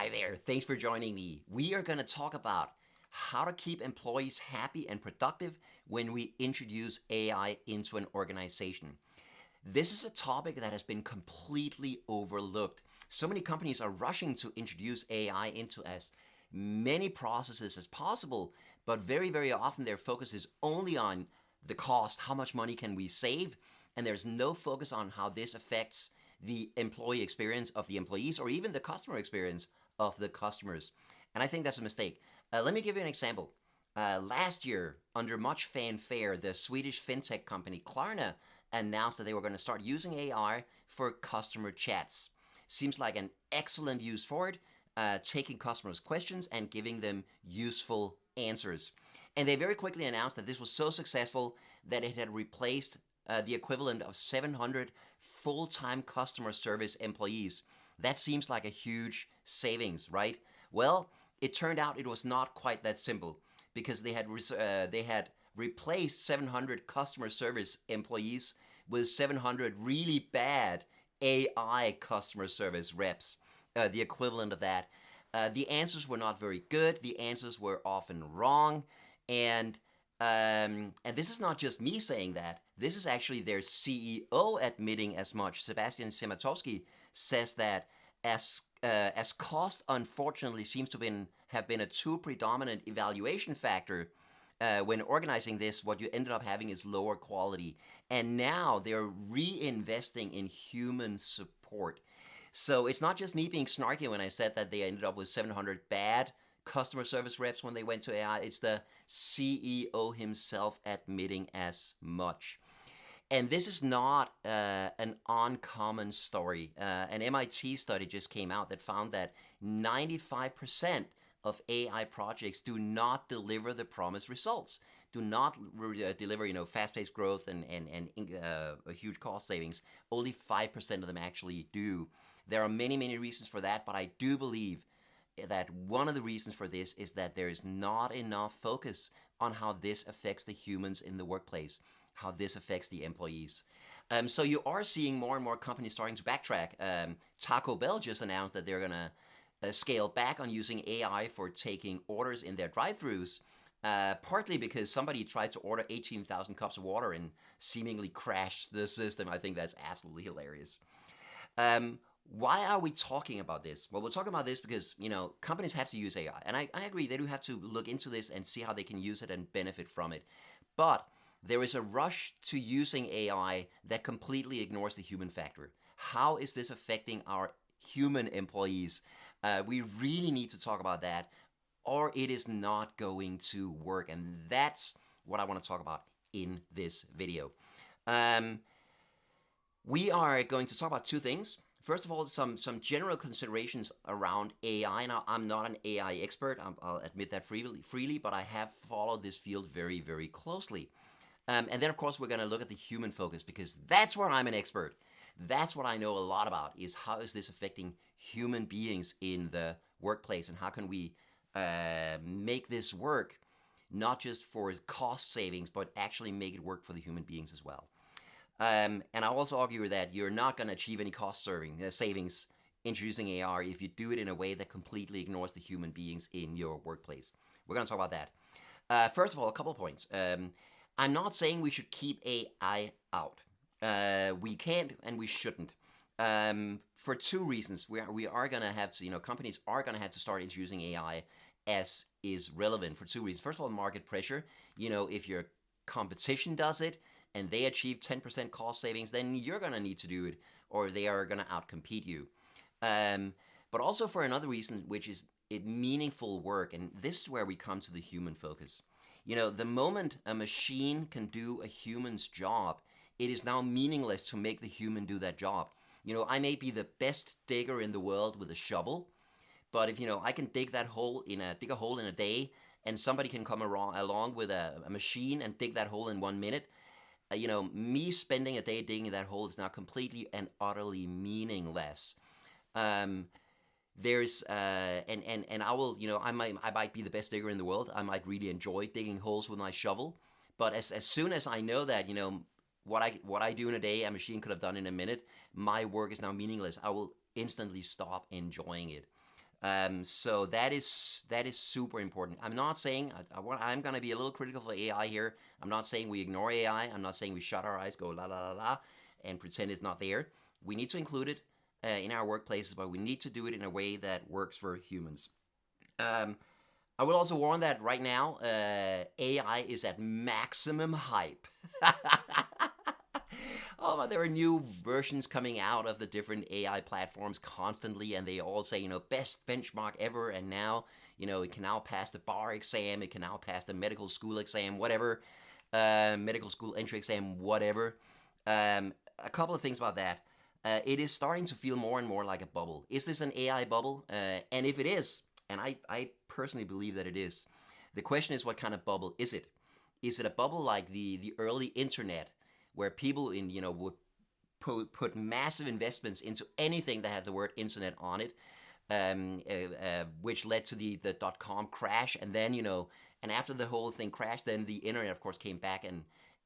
Hi there, thanks for joining me. We are going to talk about how to keep employees happy and productive when we introduce AI into an organization. This is a topic that has been completely overlooked. So many companies are rushing to introduce AI into as many processes as possible, but very often their focus is only on the cost, how much money can we save, and there's no focus on how this affects the employee experience of the employees or even the customer experience of the customers. And I think that's a mistake. Let me give you an example. Last year, under much fanfare, the Swedish fintech company Klarna announced that they were going to start using AI for customer chats. Seems like an excellent use for it, taking customers' questions and giving them useful answers. And they very quickly announced that this was so successful that it had replaced the equivalent of 700 full-time customer service employees. That seems like a huge savings, right? Well, it turned out it was not quite that simple because they had replaced 700 customer service employees with 700 really bad AI customer service reps, the equivalent of that. The answers were not very good. The answers were often wrong, and this is not just me saying that. This is actually their CEO admitting as much. Sebastian Siemiatkowski says that as cost unfortunately seems to have been a too predominant evaluation factor when organizing this, what you ended up having is lower quality. And now they're reinvesting in human support. So it's not just me being snarky when I said that they ended up with 700 bad customer service reps when they went to AI. It's the CEO himself admitting as much. And this is not an uncommon story. An MIT study just came out that found that 95% of AI projects do not deliver the promised results, do not deliver fast-paced growth and a huge cost savings. Only 5% of them actually do. There are many reasons for that, but I do believe that one of the reasons for this is that there is not enough focus on how this affects the humans in the workplace, how this affects the employees. So you are seeing more and more companies starting to backtrack. Taco Bell just announced that they're going to scale back on using AI for taking orders in their drive-thrus, partly because somebody tried to order 18,000 cups of water and seemingly crashed the system. I think that's absolutely hilarious. Why are we talking about this? Well, we're talking about this because, companies have to use AI. And I agree, they do have to look into this and see how they can use it and benefit from it. But there is a rush to using AI that completely ignores the human factor. How is this affecting our human employees? We really need to talk about that, or it is not going to work. And that's what I want to talk about in this video. We are going to talk about two things. First of all, some general considerations around AI. Now, I'm not an AI expert. I'll admit that freely, but I have followed this field very closely. And then, of course, we're going to look at the human focus because that's where I'm an expert. That's what I know a lot about, is how is this affecting human beings in the workplace and how can we make this work not just for cost savings, but actually make it work for the human beings as well. And I also argue that you're not going to achieve any cost savings introducing AI if you do it in a way that completely ignores the human beings in your workplace. We're going to talk about that. First of all, a couple of points. I'm not saying we should keep AI out. We can't and we shouldn't. For two reasons. We are going to have to, companies are going to have to start introducing AI as is relevant for two reasons. First of all, market pressure. If your competition does it, and they achieve 10% cost savings, then you're going to need to do it, or they are going to outcompete you. But also for another reason, which is meaningful work, and this is where we come to the human focus. The moment a machine can do a human's job, it is now meaningless to make the human do that job. I may be the best digger in the world with a shovel, but if I can dig a hole in a day, and somebody can come along with a machine and dig that hole in 1 minute, me spending a day digging that hole is now completely and utterly meaningless. There's and I will, I might be the best digger in the world. I might really enjoy digging holes with my shovel, but as soon as I know that what I do in a day a machine could have done in a minute, my work is now meaningless. I will instantly stop enjoying it. So that is super important. I'm not saying I'm going to be a little critical of AI here. I'm not saying we ignore AI. I'm not saying we shut our eyes, go la la la la, and pretend it's not there. We need to include it in our workplaces, but we need to do it in a way that works for humans. Um, I will also warn that right now, AI is at maximum hype. Oh, there are new versions coming out of the different AI platforms constantly, and they all say, best benchmark ever. And now, it can now pass the bar exam, it can now pass the medical school exam, whatever, medical school entry exam, whatever. A couple of things about that. It is starting to feel more and more like a bubble. Is this an AI bubble? And if it is, and I personally believe that it is, the question is, what kind of bubble is it? Is it a bubble like the early internet, where people would put massive investments into anything that had the word internet on it, which led to the .com crash, and then and after the whole thing crashed, then the internet of course came back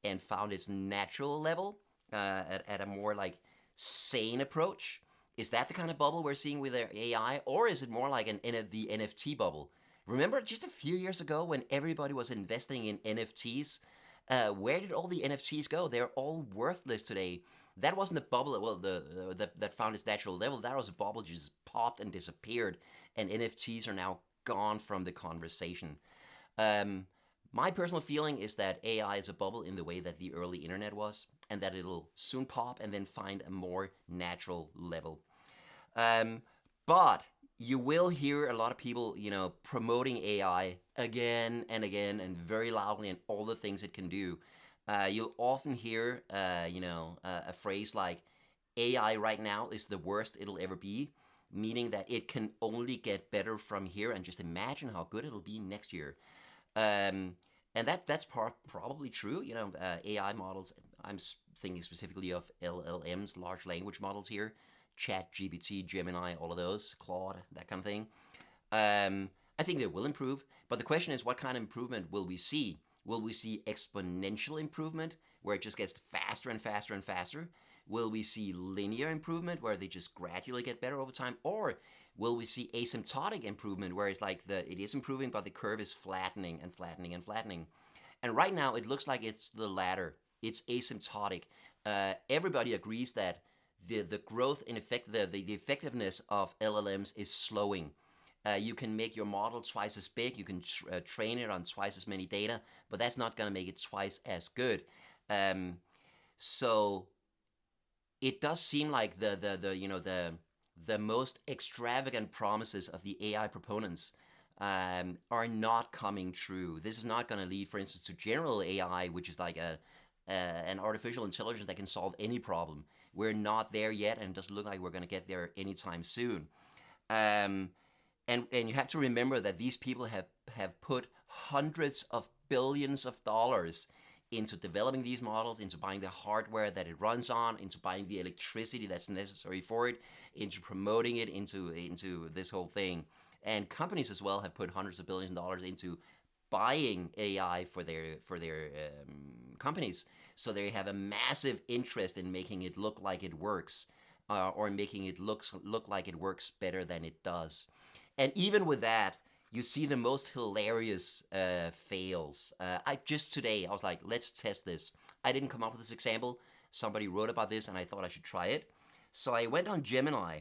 and found its natural level at a more like sane approach. Is that the kind of bubble we're seeing with their AI, or is it more like the NFT bubble? Remember just a few years ago when everybody was investing in NFTs? Where did all the NFTs go? They're all worthless today. That wasn't a bubble. Well, that found its natural level. That was a bubble just popped and disappeared, and NFTs are now gone from the conversation. Um, my personal feeling is that AI is a bubble in the way that the early internet was, and that it'll soon pop and then find a more natural level. Um, but you will hear a lot of people, promoting AI again and again and very loudly and all the things it can do. You'll often hear, a phrase like AI right now is the worst it'll ever be, meaning that it can only get better from here, and just imagine how good it'll be next year. Um, and that's probably true. AI models. I'm thinking specifically of LLMs, large language models here, Chat GPT, Gemini, all of those, Claude, that kind of thing. I think they will improve, but the question is, what kind of improvement will we see? Will we see exponential improvement, where it just gets faster and faster and faster? Will we see linear improvement, where they just gradually get better over time? Or will we see asymptotic improvement, where it's like it is improving, but the curve is flattening and flattening and flattening? And right now, it looks like it's the latter. It's asymptotic. Everybody agrees that the growth in effect, the effectiveness of LLMs is slowing. You can make your model twice as big. You can train it on twice as many data, but that's not going to make it twice as good. So it does seem like the most extravagant promises of the AI proponents are not coming true. This is not going to lead, for instance, to general AI, which is like an artificial intelligence that can solve any problem. We're not there yet, and it doesn't look like we're going to get there anytime soon. Um, and you have to remember that these people have put hundreds of billions of dollars into developing these models, into buying the hardware that it runs on, into buying the electricity that's necessary for it, into promoting it, into this whole thing. And companies as well have put hundreds of billions of dollars into buying AI for their companies. So they have a massive interest in making it look like it works, or making it look like it works better than it does. And even with that, you see the most hilarious fails. Today I was like, let's test this. I didn't come up with this example. Somebody wrote about this, and I thought I should try it. So I went on Gemini,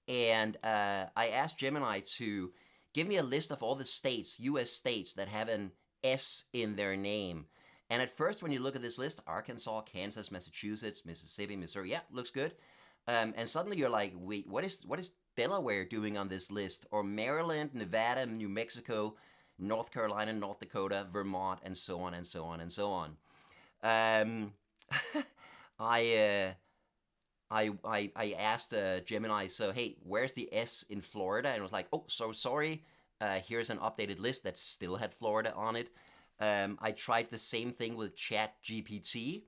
and I asked Gemini to give me a list of all the states, U.S. states, that have an S in their name. And at first, when you look at this list, Arkansas, Kansas, Massachusetts, Mississippi, Missouri, yeah, looks good. And suddenly you're like, wait, what is Delaware doing on this list? Or Maryland, Nevada, New Mexico, North Carolina, North Dakota, Vermont, and so on and so on and so on. Um, I asked Gemini, so hey, where's the S in Florida? And it was like, oh, so sorry. Here's an updated list that still had Florida on it. I tried the same thing with Chat GPT,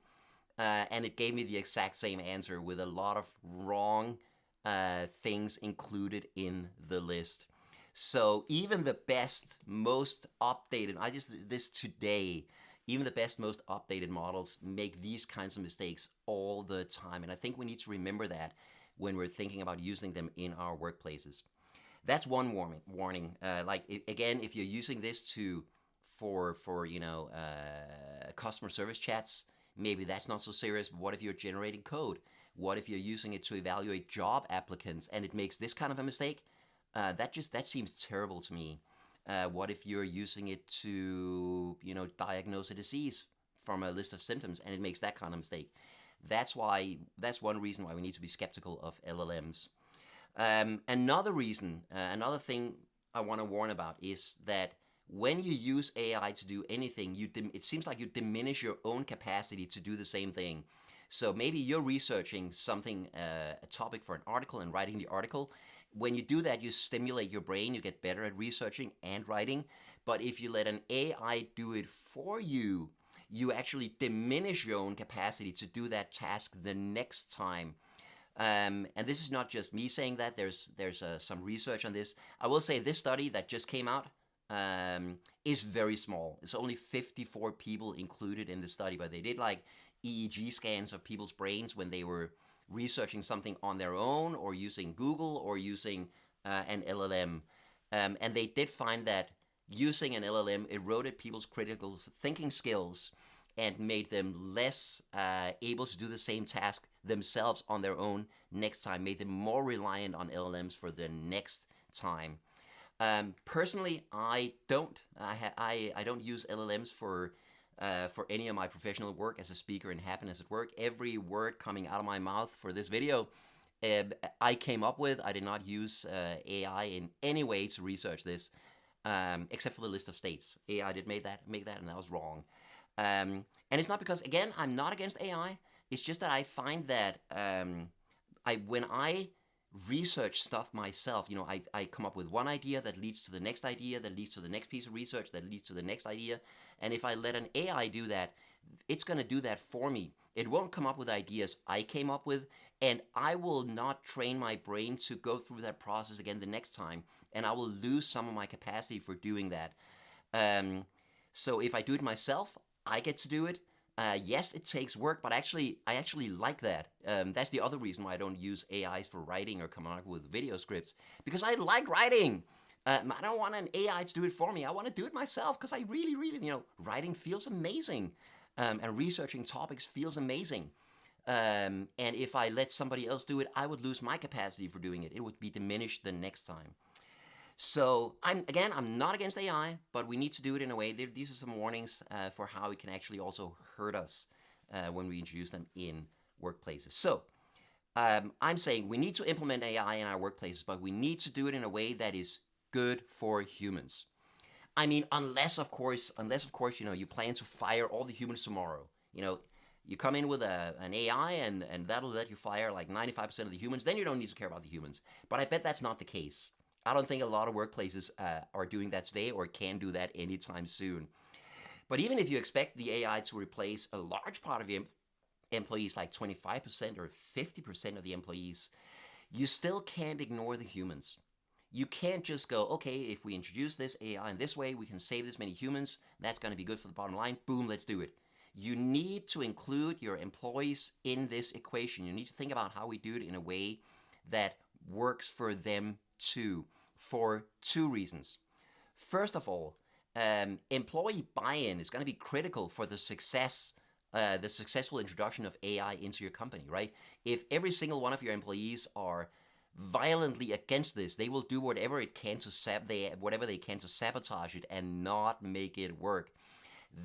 and it gave me the exact same answer with a lot of wrong things included in the list. So even the best, most updated, I just did this today, even the best, most updated models make these kinds of mistakes all the time. And I think we need to remember that when we're thinking about using them in our workplaces. That's one warning. Like again, if you're using this to for customer service chats, maybe that's not so serious. But what if you're generating code? What if you're using it to evaluate job applicants and it makes this kind of a mistake? That seems terrible to me. What if you're using it to diagnose a disease from a list of symptoms and it makes that kind of mistake? That's one reason why we need to be skeptical of LLMs. Another thing I want to warn about is that when you use AI to do anything, it seems like you diminish your own capacity to do the same thing. So maybe you're researching something, a topic for an article and writing the article. When you do that, you stimulate your brain, you get better at researching and writing. But if you let an AI do it for you, you actually diminish your own capacity to do that task the next time. And this is not just me saying that. There's some research on this. I will say this study that just came out is very small. It's only 54 people included in the study, but they did like EEG scans of people's brains when they were researching something on their own or using Google or using an LLM. And they did find that using an LLM eroded people's critical thinking skills and made them less able to do the same task themselves on their own next time, made them more reliant on LLMs for the next time. Personally, I don't use LLMs for any of my professional work as a speaker and happiness at work. Every word coming out of my mouth for this video, I came up with. I did not use AI in any way to research this, except for the list of states. AI did make that, and that was wrong. And it's not because, again, I'm not against AI. It's just that I find that when I research stuff myself, I come up with one idea that leads to the next idea, that leads to the next piece of research, that leads to the next idea. And if I let an AI do that, it's going to do that for me. It won't come up with ideas I came up with, and I will not train my brain to go through that process again the next time, and I will lose some of my capacity for doing that. So if I do it myself, I get to do it. Yes, it takes work, but I actually like that. That's the other reason why I don't use AIs for writing or coming up with video scripts, because I like writing. I don't want an AI to do it for me. I want to do it myself because I really, writing feels amazing, and researching topics feels amazing. And if I let somebody else do it, I would lose my capacity for doing it. It would be diminished the next time. So I'm not against AI, but we need to do it in a way. These are some warnings for how it can actually also hurt us when we introduce them in workplaces. So I'm saying we need to implement AI in our workplaces, but we need to do it in a way that is good for humans. I mean, unless of course, you plan to fire all the humans tomorrow. You come in with an AI and that'll let you fire like 95% of the humans. Then you don't need to care about the humans. But I bet that's not the case. I don't think a lot of workplaces are doing that today or can do that anytime soon. But even if you expect the AI to replace a large part of the employees, like 25% or 50% of the employees, you still can't ignore the humans. You can't just go, okay, if we introduce this AI in this way, we can save this many humans. That's going to be good for the bottom line. Boom, let's do it. You need to include your employees in this equation. You need to think about how we do it in a way that works for them too, for two reasons. First of all, employee buy-in is going to be critical for the successful introduction of AI into your company, right? If every single one of your employees are violently against this, they will do whatever they can to sabotage it and not make it work.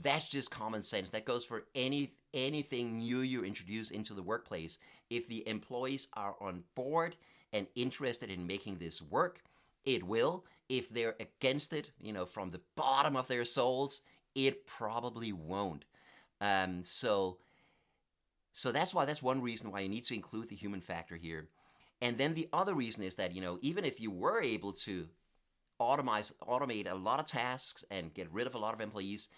That's just common sense. That goes for anything new you introduce into the workplace. If the employees are on board and interested in making this work, it will. If they're against it, from the bottom of their souls, it probably won't. So that's one reason why you need to include the human factor here. And then the other reason is that, even if you were able to automate a lot of tasks and get rid of a lot of employees,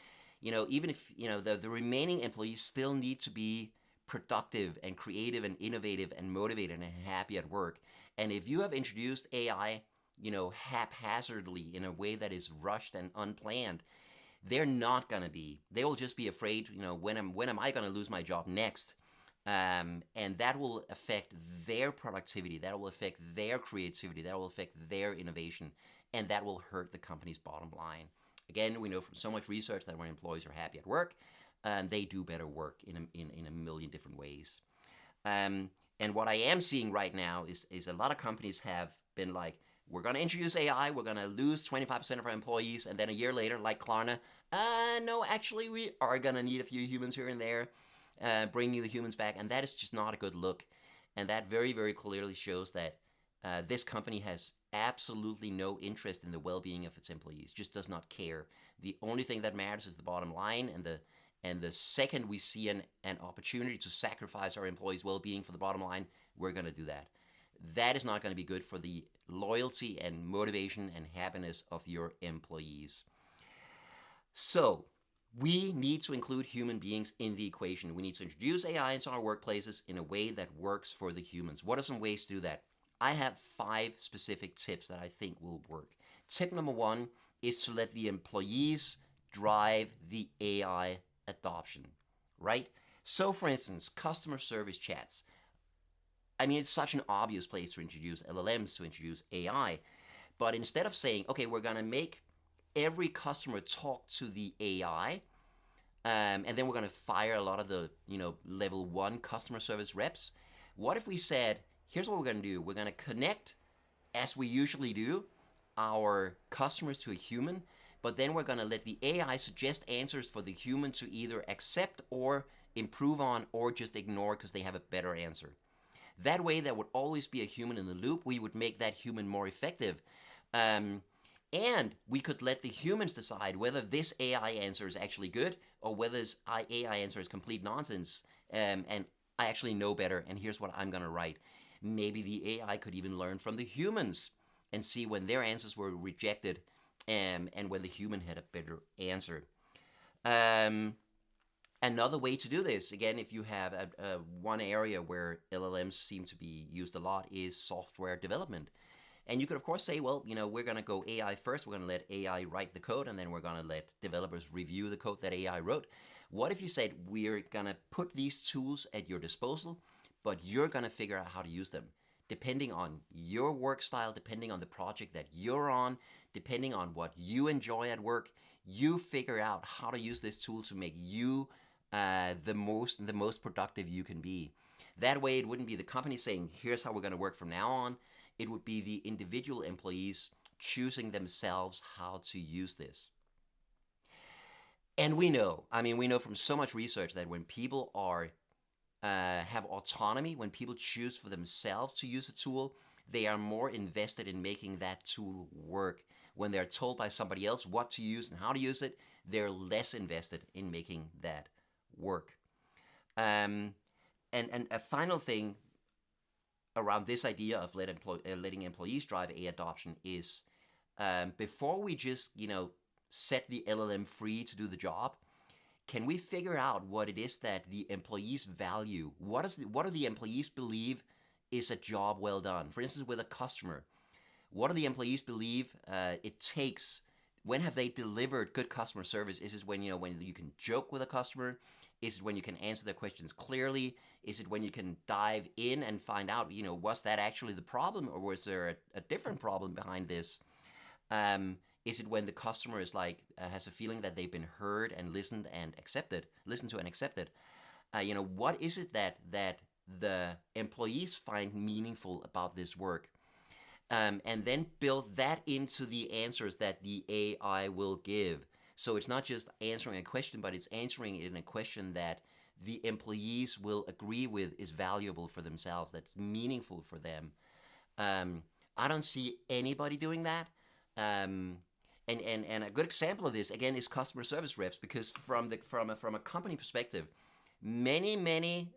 even if, the remaining employees still need to be productive and creative and innovative and motivated and happy at work. And if you have introduced AI, haphazardly in a way that is rushed and unplanned, they're not going to be. They will just be afraid, when am I going to lose my job next? And that will affect their productivity, that will affect their creativity, that will affect their innovation, and that will hurt the company's bottom line. Again, we know from so much research that when employees are happy at work, they do better work in a million different ways. Um, and what I am seeing right now is a lot of companies have been like, we're going to introduce AI, we're going to lose 25% of our employees, and then a year later, like Klarna, no, actually, we are going to need a few humans here and there, bringing the humans back, and that is just not a good look. And that very, very clearly shows that this company has absolutely no interest in the well-being of its employees, just does not care. The only thing that matters is the bottom line, and the second we see an opportunity to sacrifice our employees' well-being for the bottom line, we're going to do that. That is not going to be good for the loyalty and motivation and happiness of your employees. So, we need to include human beings in the equation. We need to introduce AI into our workplaces in a way that works for the humans. What are some ways to do that? I have 5 specific tips that I think will work. Tip number 1 is to let the employees drive the AI adoption, right? So for instance, customer service chats. I mean, it's such an obvious place to introduce LLMs, to introduce AI. But instead of saying, okay, we're going to make every customer talk to the AI, and then we're going to fire a lot of the, level 1 customer service reps. What if we said, here's what we're going to do. We're going to connect, as we usually do, our customers to a human, but then we're going to let the AI suggest answers for the human to either accept or improve on or just ignore because they have a better answer. That way, there would always be a human in the loop. We would make that human more effective. And we could let the humans decide whether this AI answer is actually good or whether this AI answer is complete nonsense. And I actually know better, and here's what I'm going to write. Maybe the AI could even learn from the humans and see when their answers were rejected and when the human had a better answer. Another way to do this, again, if you have one area where LLMs seem to be used a lot, is software development. And you could, of course, say, well, we're going to go AI first. We're going to let AI write the code, and then we're going to let developers review the code that AI wrote. What if you said, we're going to put these tools at your disposal, but you're going to figure out how to use them? Depending on your work style, depending on the project that you're on, depending on what you enjoy at work, you figure out how to use this tool to make you the most productive you can be. That way, it wouldn't be the company saying, here's how we're going to work from now on. It would be the individual employees choosing themselves how to use this. And we know from so much research that when people have autonomy, when people choose for themselves to use a tool, they are more invested in making that tool work. When they're told by somebody else what to use and how to use it, they're less invested in making that work. And a final thing around this idea of letting employees drive AI adoption is before we just set the LLM free to do the job, can we figure out what it is that the employees value? What do the employees believe is a job well done? For instance, with a customer, what do the employees believe it takes? When have they delivered good customer service? Is it when you can joke with a customer? Is it when you can answer their questions clearly? Is it when you can dive in and find out, was that actually the problem, or was there a different problem behind this? Is it when the customer is has a feeling that they've been heard and listened to and accepted? What is it that the employees find meaningful about this work? And then build that into the answers that the AI will give. So it's not just answering a question, but it's answering it in a question that the employees will agree with is valuable for themselves, that's meaningful for them. I don't see anybody doing that. And a good example of this, again, is customer service reps, because from a company perspective, many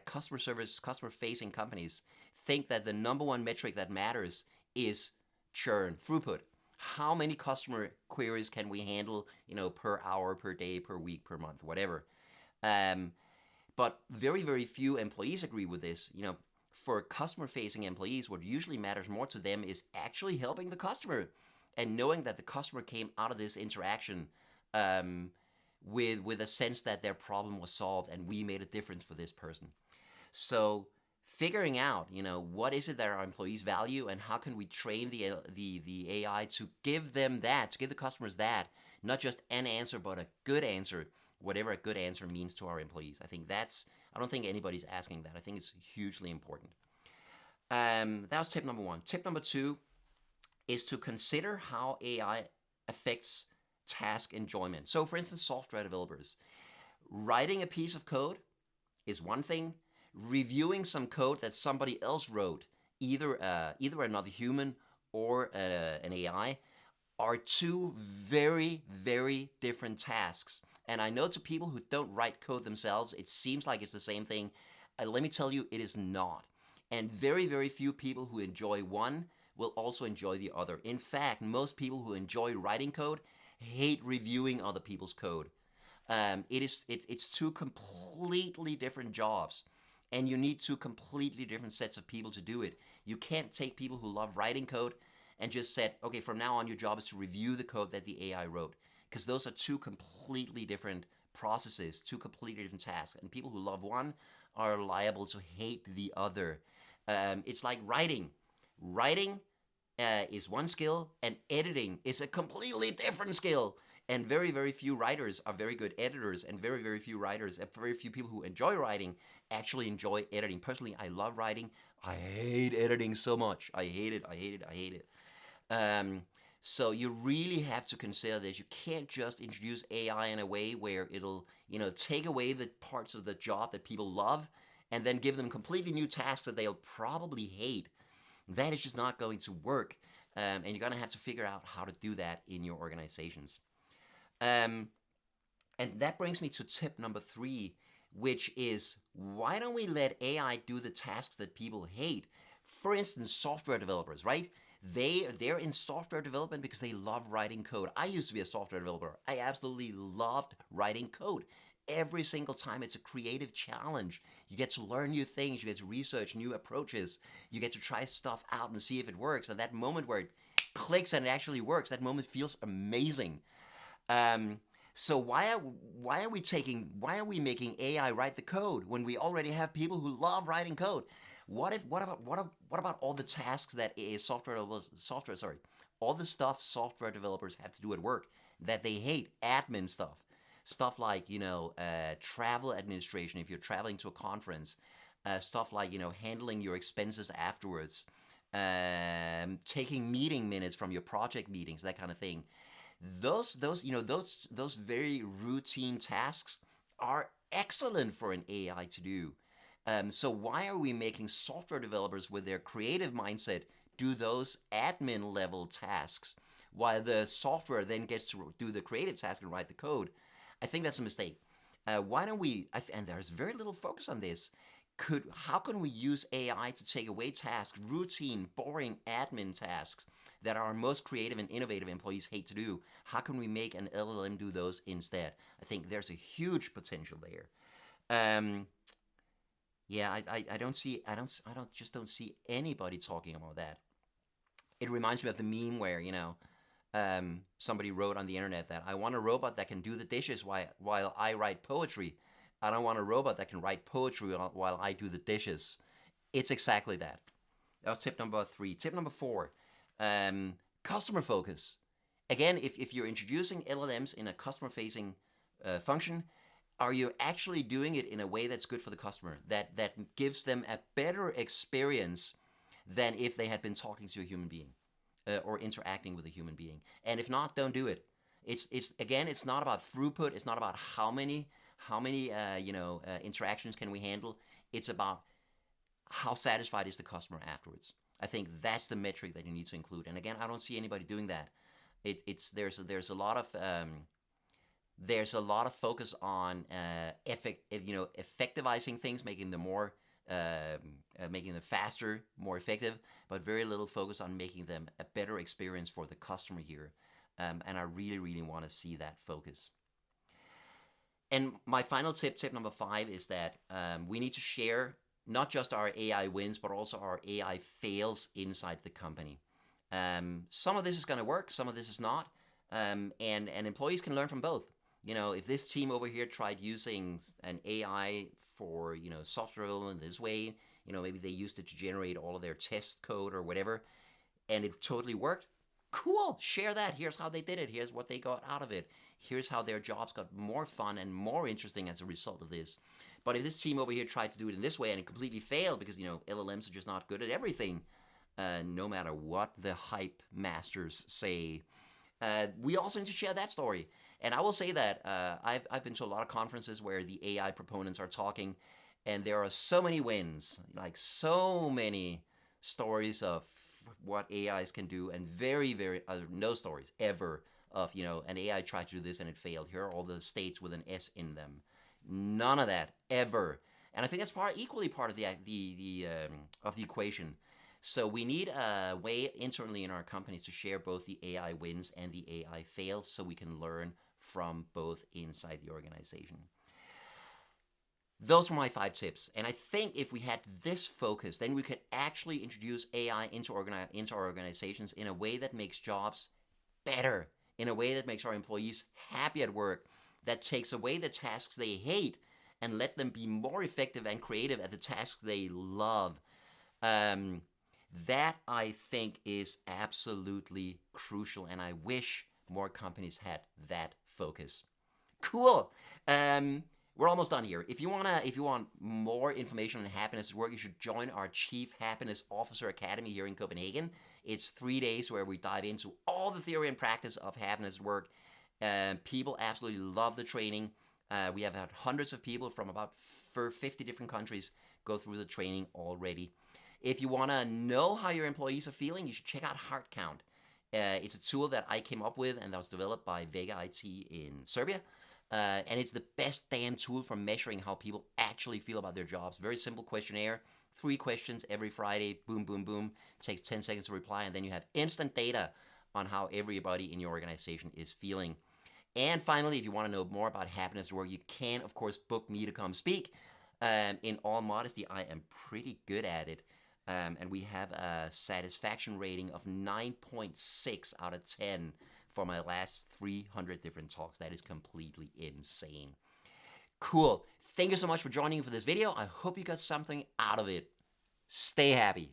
customer-facing companies think that the number one metric that matters is churn, throughput. How many customer queries can we handle, per hour, per day, per week, per month, whatever. But very, very few employees agree with this. For customer-facing employees, what usually matters more to them is actually helping the customer and knowing that the customer came out of this interaction with a sense that their problem was solved and we made a difference for this person. So figuring out, what is it that our employees value, and how can we train the AI to give them that, to give the customers that, not just an answer, but a good answer, whatever a good answer means to our employees. I don't think anybody's asking that. I think it's hugely important. That was tip number one. Tip number two is to consider how AI affects task enjoyment. So, for instance, software developers. Writing a piece of code is one thing. Reviewing some code that somebody else wrote, either another human or an AI, are two very, very different tasks. And I know to people who don't write code themselves, it seems like it's the same thing. Let me tell you, it is not. And very, very few people who enjoy one will also enjoy the other. In fact, most people who enjoy writing code hate reviewing other people's code. It's two completely different jobs, and you need two completely different sets of people to do it. You can't take people who love writing code and just said, okay, from now on your job is to review the code that the AI wrote, because those are two completely different processes, two completely different tasks, and people who love one are liable to hate the other. It's like writing. Writing is one skill, and editing is a completely different skill. And very, very few writers are very good editors, and very, very few writers, and very few people who enjoy writing actually enjoy editing. Personally, I love writing. I hate editing so much. I hate it. I hate it. I hate it. So you really have to consider this. You can't just introduce AI in a way where it'll, take away the parts of the job that people love and then give them completely new tasks that they'll probably hate. That is just not going to work. And you're going to have to figure out how to do that in your organizations. And that brings me to tip number 3, which is, why don't we let AI do the tasks that people hate? For instance, software developers, right? They're in software development because they love writing code. I used to be a software developer. I absolutely loved writing code. Every single time it's a creative challenge. You get to learn new things, you get to research new approaches, you get to try stuff out and see if it works. And that moment where it clicks and it actually works, that moment feels amazing. So why are we making AI write the code when we already have people who love writing code? What about all the tasks that all the stuff software developers have to do at work that they hate? Admin stuff like travel administration if you're traveling to a conference, stuff like handling your expenses afterwards, taking meeting minutes from your project meetings, that kind of thing. Those very routine tasks are excellent for an AI to do. So why are we making software developers with their creative mindset do those admin level tasks while the software then gets to do the creative task and write the code? I think that's a mistake. Why don't we? And there's very little focus on this. How can we use AI to take away tasks, routine, boring admin tasks that our most creative and innovative employees hate to do? How can we make an LLM do those instead? I think there's a huge potential there. Yeah, I don't see anybody talking about that. It reminds me of the meme where somebody wrote on the internet that I want a robot that can do the dishes while I write poetry. I don't want a robot that can write poetry while I do the dishes. It's exactly that. That was tip number 3. Tip number 4, customer focus. Again, if you're introducing LLMs in a customer-facing function, are you actually doing it in a way that's good for the customer, that gives them a better experience than if they had been talking to a human being or interacting with a human being? And if not, don't do it. It's not about throughput. It's not about how many interactions can we handle. It's about how satisfied is the customer afterwards. I think that's the metric that you need to include. And again, I don't see anybody doing that. There's a lot of focus on effectivizing things, making them faster, more effective, but very little focus on making them a better experience for the customer here. And I really, really want to see that focus. And my final tip number 5, is that we need to share not just our AI wins, but also our AI fails inside the company. Some of this is going to work, some of this is not, and employees can learn from both. if this team over here tried using an AI for, software development this way, maybe they used it to generate all of their test code or whatever, and it totally worked. Cool, share that. Here's how they did it. Here's what they got out of it. Here's how their jobs got more fun and more interesting as a result of this. But if this team over here tried to do it in this way and it completely failed because, LLMs are just not good at everything, no matter what the hype masters say, we also need to share that story. And I will say that I've been to a lot of conferences where the AI proponents are talking, and there are so many wins, like so many stories of what AIs can do, and very, very no stories ever of an AI tried to do this and it failed. Here are all the states with an S in them. None of that ever. And I think that's equally part of the equation. So we need a way internally in our companies to share both the AI wins and the AI fails, so we can learn from both inside the organization. Those were my 5 tips. And I think if we had this focus, then we could actually introduce AI into our organizations in a way that makes jobs better, in a way that makes our employees happy at work, that takes away the tasks they hate and let them be more effective and creative at the tasks they love. That, I think, is absolutely crucial, and I wish more companies had that focus. Cool. We're almost done here. If you want more information on happiness at work, you should join our Chief Happiness Officer Academy here in Copenhagen. It's 3 days where we dive into all the theory and practice of happiness at work. People absolutely love the training. We have had hundreds of people from about 50 different countries go through the training already. If you want to know how your employees are feeling, you should check out HeartCount. It's a tool that I came up with and that was developed by Vega IT in Serbia. And it's the best damn tool for measuring how people actually feel about their jobs. Very simple questionnaire, 3 questions every Friday, boom, boom, boom. It takes 10 seconds to reply, and then you have instant data on how everybody in your organization is feeling. And finally, if you want to know more about happiness at work, you can, of course, book me to come speak. In all modesty, I am pretty good at it. And we have a satisfaction rating of 9.6 out of 10 for my last 300 different talks. That is completely insane. Cool. Thank you so much for joining me for this video. I hope you got something out of it. Stay happy.